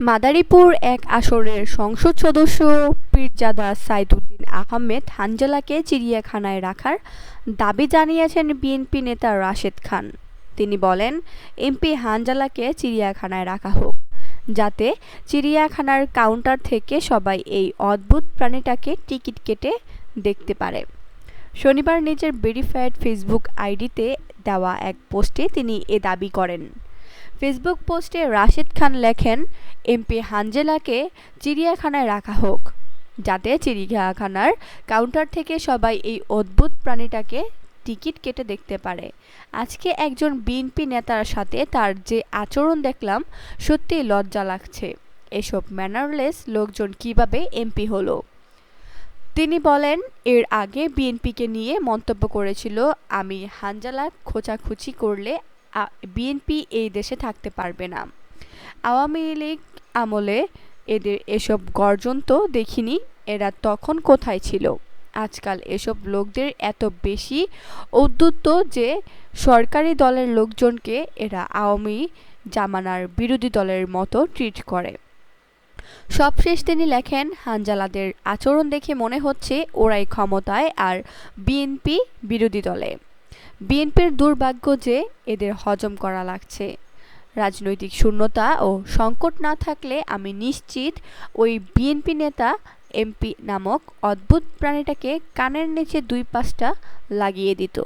মাদারীপুর এক আসরের সংসদ সদস্য পীরজাদা সাইদুদ্দিন আহমেদ হানজালাকে চিড়িয়াখানায় রাখার দাবি জানিয়েছেন বিএনপি নেতা রাশেদ খান। তিনি বলেন, এমপি হানজালাকে চিড়িয়াখানায় রাখা হোক, যাতে চিড়িয়াখানার কাউন্টার থেকে সবাই এই অদ্ভুত প্রাণীটাকে টিকিট কেটে দেখতে পারে। শনিবার নিজের ভেরিফাইড ফেসবুক আইডিতে দেওয়া এক পোস্টে তিনি এ দাবি করেন। ফেসবুক পোস্টে রাশেদ খান লেখেন, এমপি হানজালাকে চিড়িয়াখানায় রাখা হোক, যাতে চিড়িয়াখানার কাউন্টার থেকে সবাই এই অদ্ভুত প্রাণীটাকে টিকিট কেটে দেখতে পারে। আজকে একজন বিএনপি নেতার সাথে তার যে আচরণ দেখলাম, সত্যিই লজ্জা লাগছে। এসব ম্যানারলেস লোকজন কিভাবে এমপি হলো? তিনি বলেন, এর আগে বিএনপিকে নিয়ে মন্তব্য করেছিল, আমি হানজালা খোঁচাখুচি করলে বিএনপি এই দেশে থাকতে পারবে না। আওয়ামী লীগ আমলে এদের এসব গর্জন তো দেখিনি, এরা তখন কোথায় ছিল? আজকাল এসব লোকদের এত বেশি ঔদ্ধত্য যে সরকারি দলের লোকজনকে এরা আওয়ামী জামানার বিরোধী দলের মতো ট্রিট করে। সবশেষ তিনি লেখেন, হানজালাদের আচরণ দেখে মনে হচ্ছে ওরাই ক্ষমতায় আর বিএনপি বিরোধী দলে। বিএনপির দুর্ভাগ্য যে এদের হজম করা লাগছে। রাজনৈতিক শূন্যতা ও সংকট না থাকলে আমি নিশ্চিত ওই বিএনপি নেতা এমপি নামক অদ্ভুত প্রাণীটাকে কানের নিচে 2-5টা লাগিয়ে দিত।